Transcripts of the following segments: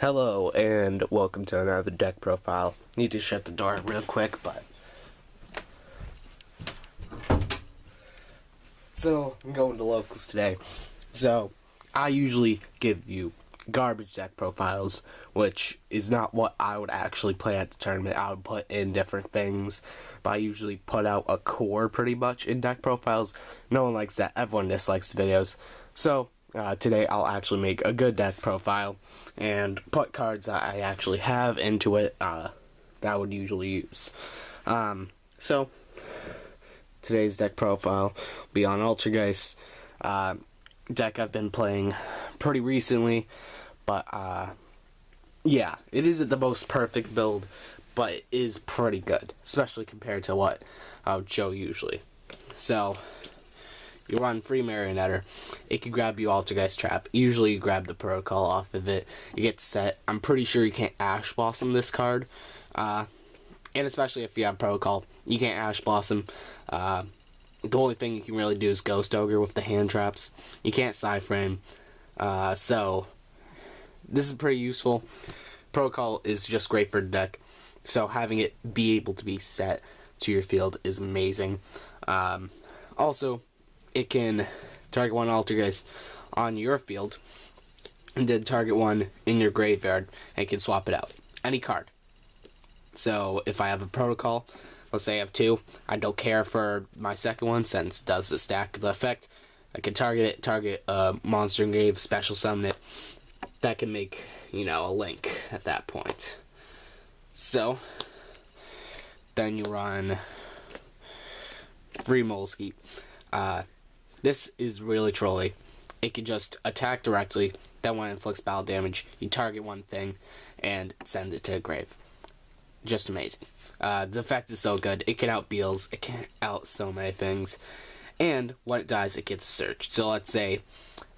Hello and welcome to another deck profile. Need to shut the door real quick, but so I'm going to locals today. So I usually give you garbage deck profiles, which is not what I would actually play at the tournament. I would put in different things, but I usually put out a core pretty much in deck profiles. No one likes that. Everyone dislikes the videos. So today I'll actually make a good deck profile and put cards that I actually have into it that I would usually use. So today's deck profile will be on Altergeist, deck I've been playing pretty recently, but yeah, it isn't the most perfect build, but it is pretty good, especially compared to what I would show usually. So you run free Marionetter. It can grab you Altergeist Trap. Usually you grab the protocol off of it. You get set. I'm pretty sure you can't Ash Blossom this card. And especially if you have protocol, you can't Ash Blossom. The only thing you can really do is Ghost Ogre with the hand traps. You can't side frame. So this is pretty useful. Protocol is just great for the deck. So having it be able to be set to your field is amazing. Also, it can target one Altergeist on your field, and then target one in your graveyard, and it can swap it out. Any card. So if I have a protocol, let's say I have two, I don't care for my second one since it does the stack the effect. I can target it, target a monster in grave, special summon it. That can make, you know, a link at that point. So then you run free Moleskeet. This is really trolly. It can just attack directly, then when it inflicts battle damage, you target one thing and send it to the grave. Just amazing. The effect is so good. It can out Beals, it can out so many things. And when it dies, it gets searched. So let's say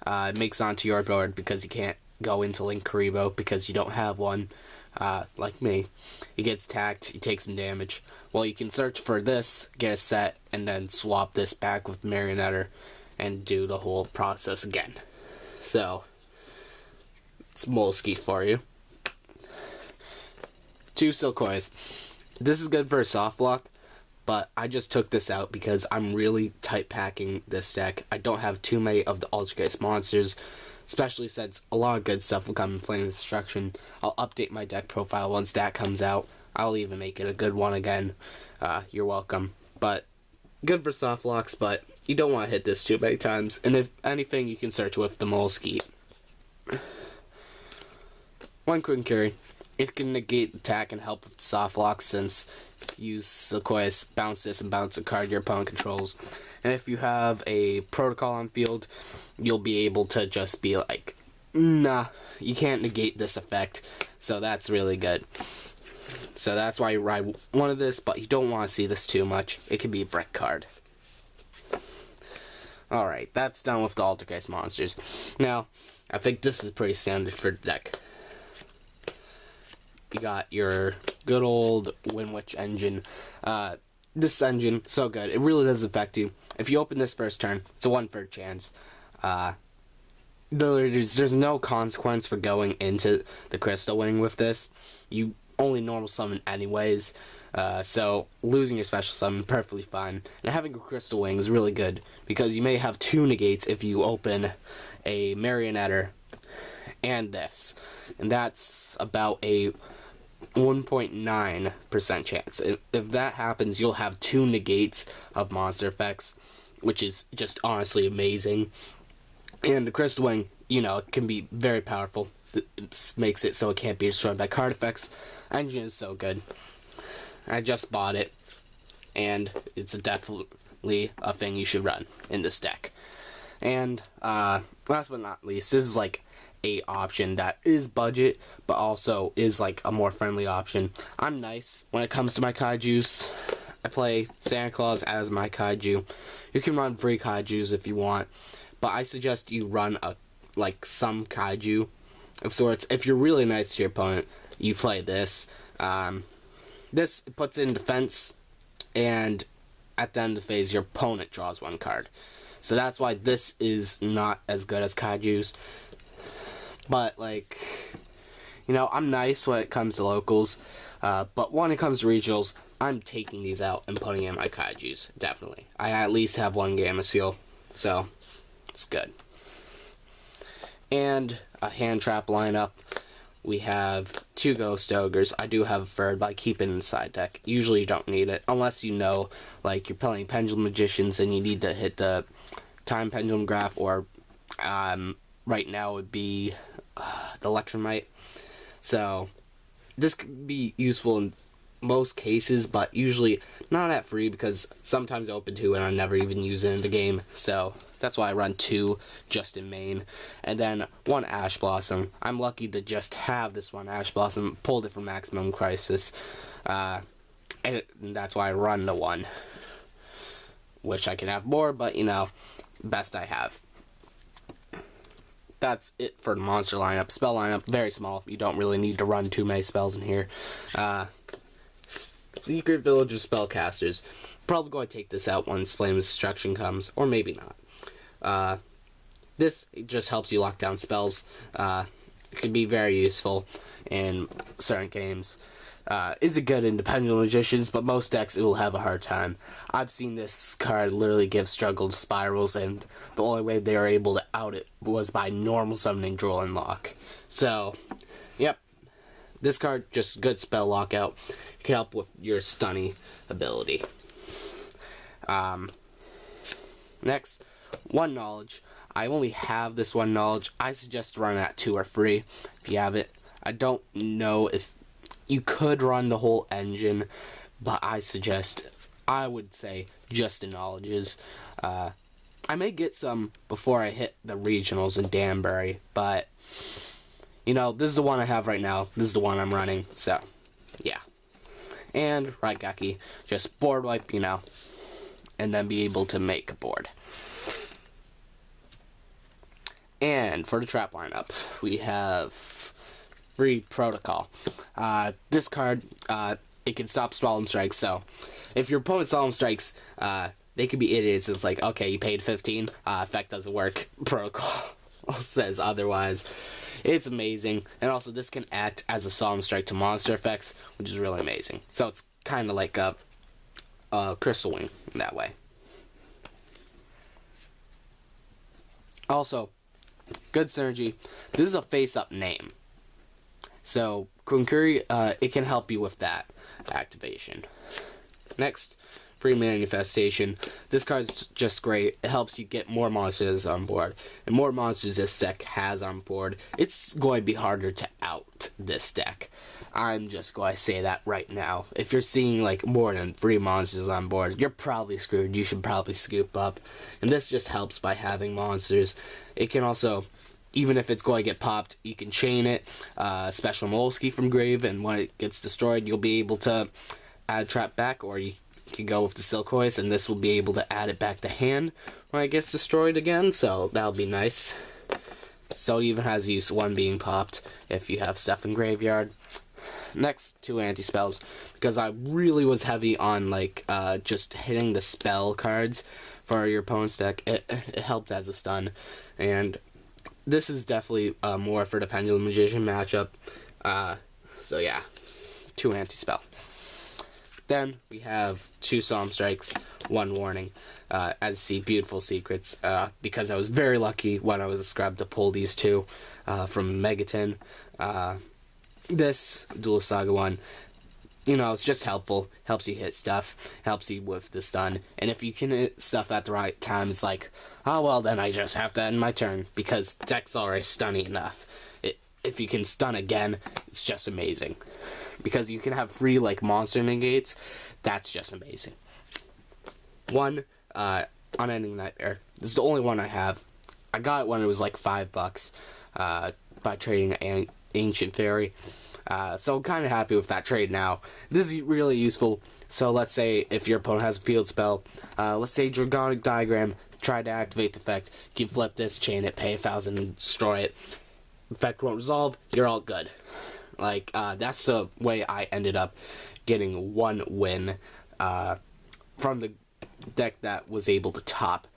it makes onto your board because you can't go into Link Karibo because you don't have one, like me. He gets attacked, he takes some damage. Well, you can search for this, get a set, and then swap this back with Marionetter and do the whole process again. So it's Moleskeet for you. 2 Silcoys. This is good for a soft block, but I just took this out because I'm really tight packing this deck. I don't have too many of the Altergeist monsters, especially since a lot of good stuff will come in Flame Destruction. I'll update my deck profile once that comes out. I'll even make it a good one again. You're welcome. But good for soft blocks, but you don't want to hit this too many times. And if anything, you can search with the Moleskeet. 1 Quick Carry. It can negate attack and help with soft blocks since you use Silcoys, bounce this, and bounce a card your opponent controls. And if you have a protocol on field, you'll be able to just be like, nah, you can't negate this effect. So that's really good. So that's why you ride one of this, but you don't want to see this too much. It can be a brick card. Alright, that's done with the Altergeist monsters. Now, I think this is pretty standard for the deck. You got your good old Windwitch engine. This engine, so good. It really does affect you. If you open this first turn, it's a 1/3 chance. There's no consequence for going into the Crystal Wing with this. You only normal summon anyways. So losing your special summon, perfectly fine. And having a Crystal Wing is really good because you may have 2 negates if you open a Marionetter and this. And that's about a 1.9% chance. If that happens, you'll have 2 negates of monster effects, which is just honestly amazing. And the Crystal Wing, you know, can be very powerful. It makes it so it can't be destroyed by card effects. Engine is so good. I just bought it, and it's definitely a thing you should run in this deck. And last but not least, this is like a option that is budget, but also is like a more friendly option. I'm nice when it comes to my kaijus. I play Santa Claus as my kaiju. You can run free kaijus if you want, but I suggest you run some kaiju of sorts. If you're really nice to your opponent, you play this. This puts in defense, and at the end of the phase, your opponent draws 1 card. So that's why this is not as good as kaijus. But, like, You know, I'm nice when it comes to locals, but when it comes to regionals, I'm taking these out and putting in my kaijus, definitely. I at least have one Gamma Seal, so it's good. And a hand trap lineup. We have 2 Ghost Ogres. I do have a third, but I keep it in the side deck. Usually you don't need it, unless you know, like, you're playing Pendulum Magicians and you need to hit the Time Pendulum Graph, or right now would be the Electromite. So, this could be useful in most cases, but usually not at free, because sometimes I open 2 and I never even use it in the game. So, that's why I run 2 just in main. And then 1 Ash Blossom. I'm lucky to just have this 1 Ash Blossom. Pulled it from Maximum Crisis. And that's why I run the 1. Wish I could have more, but you know, best I have. That's it for the monster lineup. Spell lineup, very small. You don't really need to run too many spells in here. Secret Villager Spellcasters. Probably going to take this out once Flame of Destruction comes, or maybe not. This just helps you lock down spells. It can be very useful in certain games. Is it good in the Pendulum Magicians, but most decks it will have a hard time. I've seen this card literally give struggle to Spirals, and the only way they were able to out it was by normal summoning Droll Lock. So, yep. This card, just good spell lockout. It can help with your stunning ability. Next, 1 Knowledge. I only have this 1 Knowledge. I suggest run at 2 or 3 if you have it. I don't know if you could run the whole engine, but I would say just the Knowledges. I may get some before I hit the regionals in Danbury, but you know, this is the one I have right now. This is the one I'm running, so yeah. And Raigeki, just board wipe, you know, and then be able to make a board. And for the trap lineup, we have Free Protocol. This card, it can stop Solemn Strikes, so if your opponent Solemn Strikes, they could be idiots. It's like, okay, you paid 15, effect doesn't work. Protocol says otherwise. It's amazing, and also this can act as a Solemn Strike to monster effects, which is really amazing. So it's kind of like a Crystal Wing in that way. Also, good synergy. This is a face-up name. So, Kunkuri, it can help you with that activation. Next, Free Manifestation. This card's just great. It helps you get more monsters on board. And more monsters this deck has on board, it's going to be harder to out this deck. I'm just going to say that right now. If you're seeing like more than 3 monsters on board, you're probably screwed. You should probably scoop up. And this just helps by having monsters. It can also, even if it's going to get popped, you can chain it, special Molesky from Grave, and when it gets destroyed, you'll be able to add a trap back, or you can go with the Silkhoist, and this will be able to add it back to hand when it gets destroyed again, so that'll be nice. So it even has use 1 being popped if you have stuff in Graveyard. Next, 2 anti-spells, because I really was heavy on like just hitting the spell cards for your opponent's deck. It helped as a stun, and this is definitely more for the Pendulum Magician matchup. So yeah, 2 anti-spell. Then we have 2 Solemn Strikes, 1 Warning. As you see, beautiful secrets, because I was very lucky when I was a scrub to pull these 2 from Megaton. This Dual Saga one, you know, it's just helpful. Helps you hit stuff, helps you with the stun, and if you can hit stuff at the right time, it's like, oh well, then I just have to end my turn, because deck's already stunning enough. If you can stun again, it's just amazing. Because you can have free, like, monster negates, that's just amazing. 1, Unending Nightmare. This is the only one I have. I got it when it was like $5, by trading an Ancient Fairy. So I'm kind of happy with that trade now. This is really useful. So let's say if your opponent has a field spell, let's say Dragonic Diagram, try to activate the effect, you can flip this, chain it, pay 1,000 and destroy it. Effect won't resolve, you're all good. Like, that's the way I ended up getting 1 win from the deck that was able to top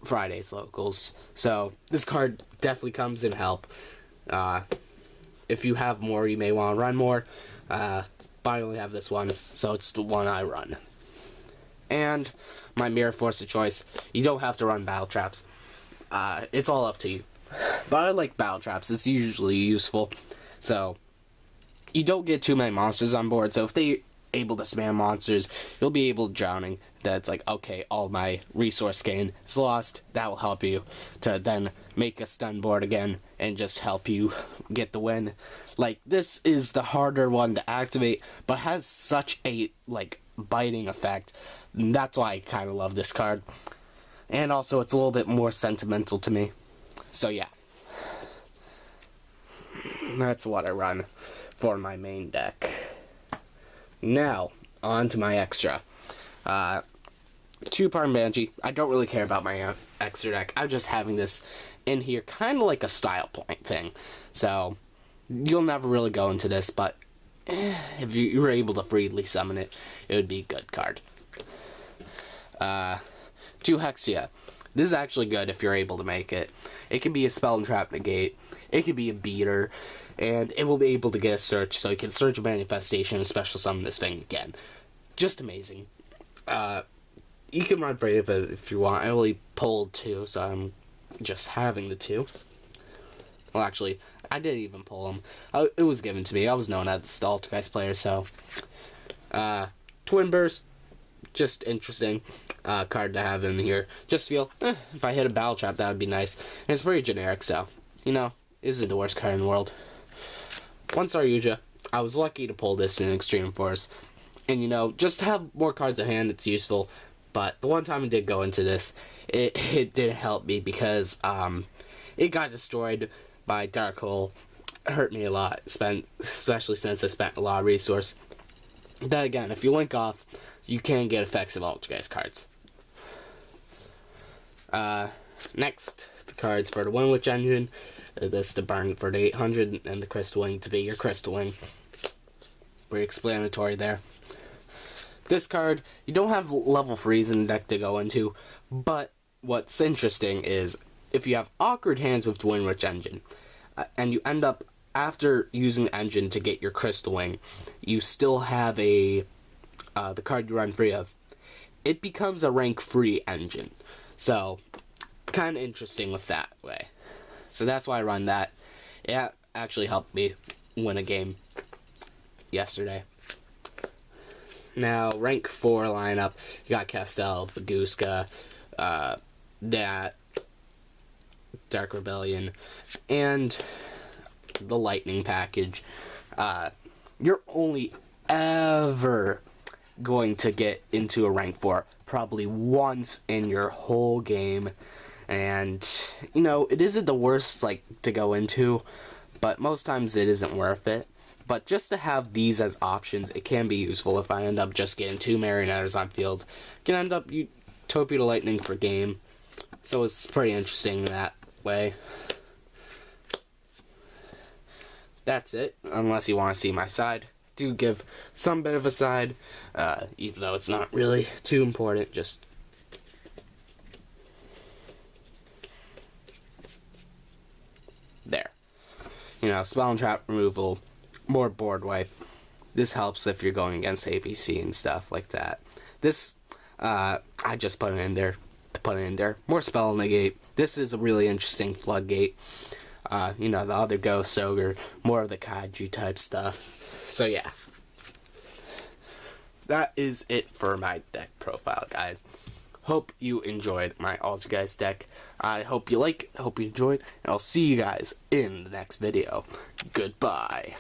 Friday's locals. So, this card definitely comes in help. if you have more, you may want to run more. But I only have this one, so it's the one I run. And my mirror force of choice, you don't have to run battle traps. It's all up to you. But I like battle traps, it's usually useful. So, you don't get too many monsters on board, so if they're able to spam monsters, you'll be able to drowning. That's like, okay, all my resource gain is lost. That will help you to then make a stun board again and just help you get the win. Like, this is the harder one to activate, but has such a, like, biting effect. And that's why I kind of love this card. And also, it's a little bit more sentimental to me. So, yeah. That's what I run for my main deck. Now, on to my extra. Two-part Banshee. I don't really care about my extra deck. I'm just having this in here kind of like a style point thing. So, you'll never really go into this, but if you were able to freely summon it, it would be a good card. 2 Hexia. This is actually good if you're able to make it. It can be a spell and trap negate. It can be a beater. And it will be able to get a search, so you can search a manifestation and special summon this thing again. Just amazing. You can run Brave if you want. I only pulled 2, so I'm just having the 2. Well, actually, I didn't even pull them. It was given to me. I was known as the Altergeist player, so... Twin Burst. Just interesting card to have in here. Just feel, if I hit a battle trap, that would be nice. And it's pretty generic, so, you know, isn't the worst card in the world. 1-star Yuja. I was lucky to pull this in Extreme Force. And, you know, just to have more cards at hand, it's useful. But the one time I did go into this, it didn't help me because it got destroyed by Dark Hole. It hurt me a lot, especially since I spent a lot of resource. Then again, if you link off, you can get effects of Altergeist cards. Next, the cards for the Wind Witch engine. This to burn for the 800 and the Crystal Wing to be your Crystal Wing. Pretty explanatory there. This card, you don't have level 3s in the deck to go into, but what's interesting is if you have awkward hands with the Wind Witch engine, and you end up, after using the engine to get your Crystal Wing, you still have the card you run free of, it becomes a rank free engine. So, kind of interesting with that way. So that's why I run that. It actually helped me win a game yesterday. Now, rank 4 lineup, you got Castel, Baguska, that, Dark Rebellion, and the Lightning package. You're only ever going to get into a rank 4 probably once in your whole game. And, you know, it isn't the worst, like, to go into, but most times it isn't worth it. But just to have these as options, it can be useful if I end up just getting 2 Marionetters on field. Can end up Utopia to Lightning for game. So it's pretty interesting that way. That's it, unless you want to see my side. Do give some bit of a side, even though it's not really too important, just... there. You know, spell and trap removal, more board wipe. This helps if you're going against ABC and stuff like that. This, I just put it in there to put it in there. More spell negate. This is a really interesting floodgate. You know, the other Ghost Ogre, more of the Kaiju type stuff. So yeah. That is it for my deck profile, guys. Hope you enjoyed my Altergeist deck. I hope you like it, hope you enjoyed, and I'll see you guys in the next video. Goodbye.